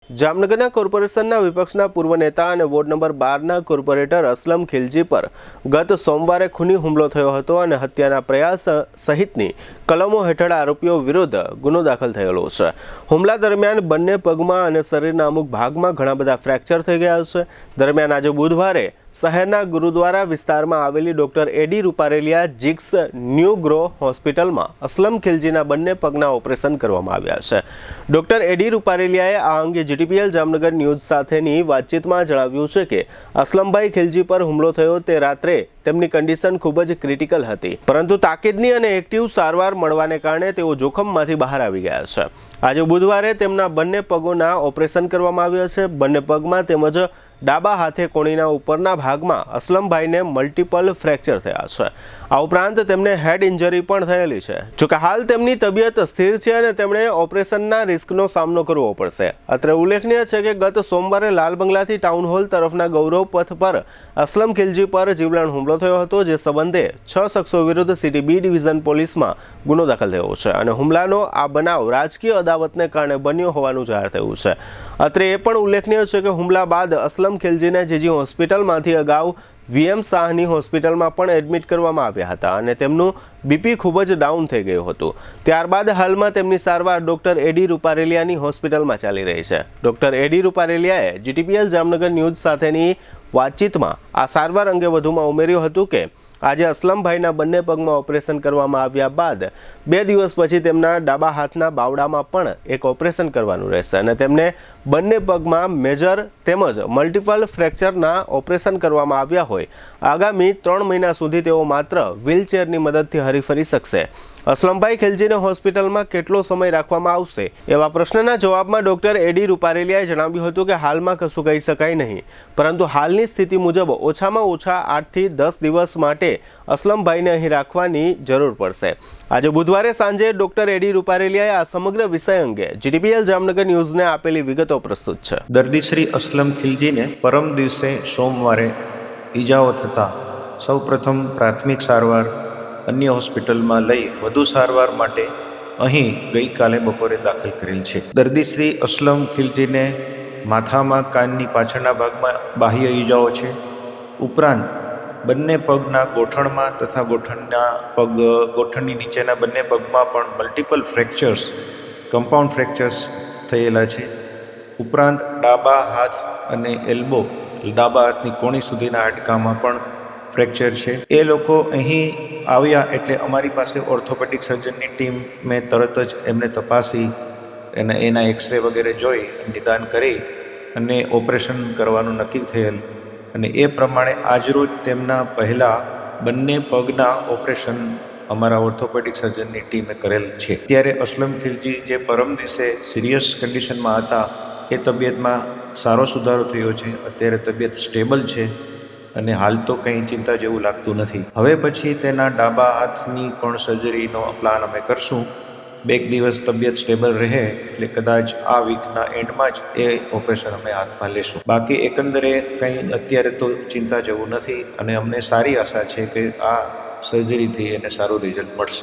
જામનગરના કોર્પોરેશનના વિપક્ષના પૂર્વ નેતા અને વોર્ડ નંબર 12ના કોર્પોરેટર અસલમ ખિલજી પર ગત સોમવારે ખૂની હુમલો થયો હતો અને હત્યાના પ્રયાસ સહિતની કલમો હેઠળ આરોપીઓ વિરુદ્ધ ગુનો દાખલ થયેલો છે। હુમલા દરમિયાન બંને પગમાં અને શરીરના અમુક ભાગમાં ઘણા બધા ફ્રેક્ચર થઈ ગયા છે। દરમિયાન આજે બુધવારે શહેરના ગુરુદ્વારા વિસ્તારમાં આવેલી ડોક્ટર એડી રૂપારેલિયા જીક્સ ન્યૂ ગ્રો હોસ્પિટલમાં અસલમ ખિલજીના બંને પગના ઓપરેશન કરવામાં આવ્યા છે। ડોક્ટર એડી રૂપારેલિયાએ આ અંગે જીટીપીએલ જામનગર ન્યૂઝ સાથેની વાતચીતમાં જણાવ્યું છે કે અસલમભાઈ ખિલજી પર હુમલો થયો તે રાત્રે તેમની કન્ડિશન ખૂબ જ ક્રિટિકલ હતી, પરંતુ તાકીદની અને એક્ટિવ સારવાર મળવાને કારણે તેઓ જોખમમાંથી બહાર આવી ગયા છે। આજે બુધવારે તેમના બંને પગોના ઓપરેશન કરવામાં આવ્યા છે। બંને પગમાં તેમજ ડાબા હાથે કોણીના ઉપરના ભાગમાં અસલમભાઈને મલ્ટિપલ ફ્રેક્ચર થયા છે। આ ઉપરાંત તેમને હેડ ઇન્જરી પણ થયેલી છે। જોકે હાલ તેમની તબિયત સ્થિર છે અને તેમણે ઓપરેશનના રિસ્કનો સામનો કરવો પડશે। અત્રે ઉલ્લેખનીય છે કે ગત સોમવારે લાલ બંગલાથી ટાઉન હોલ તરફના ગૌરવ પથ પર અસલમ ખિલજી પર જીવલેણ હુમલો થયો હતો, જે સંબંધે 6 શખ્સો વિરુદ્ધ સિટી બી ડિવિઝન પોલીસમાં ગુનો દાખલ થયો છે અને હુમલાનો આ બનાવ રાજકીય અદાવતને કારણે બન્યો હોવાનું જાહેર થયું છે। અત્રે એ પણ ઉલ્લેખનીય છે કે હુમલા બાદ અસલમ ખિલજીને જીજી હોસ્પિટલમાંથી અગાઉ વીએમ શાહની હોસ્પિટલમાં પણ એડમિટ કરવામાં આવ્યા હતા અને તેમનું બીપી ખૂબ જ ડાઉન થઈ ગયું હતું। ત્યારબાદ હાલમાં તેમની સારવાર ડોક્ટર એડી રૂપારેલિયાની હોસ્પિટલમાં ચાલી રહી છે। ડોક્ટર એડી રૂપારેલિયાએ જીટીપીએલ જામનગર ન્યૂઝ સાથેની વાતચીતમાં આ સારવાર અંગે વધુમાં ઉમેર્યું હતું કે આજે અસલમભાઈના બંને પગમાં ઓપરેશન કરવામાં આવ્યા બાદ 2 દિવસ પછી તેમના ડાબા હાથના બાવડામાં પણ એક ઓપરેશન કરવાનું રહેશે અને તેમને બંને પગમાં મેજર તેમજ મલ્ટિપલ ફ્રેક્ચરના ઓપરેશન કરવામાં આવ્યા હોય આગામી 3 મહિના સુધી તેઓ માત્ર વ્હીલચેરની મદદથી હરીફરી શકશે। અસલમભાઈ ખિલજીને હોસ્પિટલમાં કેટલો સમય રાખવામાં આવશે એવા પ્રશ્નના જવાબમાં ડોક્ટર એડી રૂપારેલિયાએ જણાવ્યું હતું કે હાલમાં કશું કહી શકાય નહીં, પરંતુ હાલની સ્થિતિ મુજબ ઓછામાં ઓછા 8 થી 10 દિવસ માટે અસલમભાઈને અહીં રાખવાની જરૂર પડશે। આજે બુધવારે સાંજે ડોક્ટર એડી રૂપારેલિયાએ આ સમગ્ર વિષય અંગે જીટીપીએલ જામનગર ન્યૂઝને આપેલી વિગતો પ્રસ્તુત છે। દર્દી શ્રી અસલમ ખિલજીને પરમ દિવસે સોમવારે ઈજાઓ થતાં સૌપ્રથમ પ્રાથમિક સારવાર અન્ય હોસ્પિટલમાં લઈ વધુ સારવાર માટે અહીં ગઈકાલે બપોરે દાખલ કરેલ છે। દર્દી શ્રી અસલમ ખિલજીને માથામાં કાનની પાછળના ભાગમાં બાહ્ય ઈજાઓ છે, ઉપરાંત બંને પગના ગોઠણમાં તથા ગોઠણની નીચેના બંને પગમાં પણ મલ્ટિપલ ફ્રેક્ચર્સ, કમ્પાઉન્ડ ફ્રેક્ચર્સ થયેલા છે। ઉપરાંત ડાબા હાથ અને એલ્બો, ડાબા હાથની કોણી સુધીના હાડકામાં પણ ફ્રેક્ચર છે। એ લોકો અહીં આવ્યા એટલે અમારી પાસે ઓર્થોપેડિક સર્જનની ટીમ મેં તરત જ એમને તપાસી એના એક્સરે વગેરે જોઈ નિદાન કરી અને ઓપરેશન કરવાનું નક્કી થયેલ અને એ પ્રમાણે આજરોજ તેમના પહેલાં બંને પગના ઓપરેશન અમારા ઓર્થોપેડિક સર્જનની ટીમે કરેલ છે। ત્યારે અસલમ ખિલજી જે પરમ દિવસે સિરિયસ કન્ડિશનમાં હતા એ તબિયતમાં સારો સુધારો થયો છે। અત્યારે તબિયત સ્ટેબલ છે અને હાલ તો કંઈ ચિંતા જેવું લાગતું નથી। હવે પછી તેના ડાબા હાથની પણ સર્જરીનો પ્લાન અમે કરશું। 2 દિવસ તબિયત સ્ટેબલ રહે એટલે કદાચ આ વીકના એન્ડમાં જ એ ઓપરેશન અમે હાથમાં લેશું। બાકી એકંદરે કંઈ અત્યારે તો ચિંતા જેવું નથી અને અમને સારી આશા છે કે આ સર્જરીથી એને સારું રિઝલ્ટ મળશે।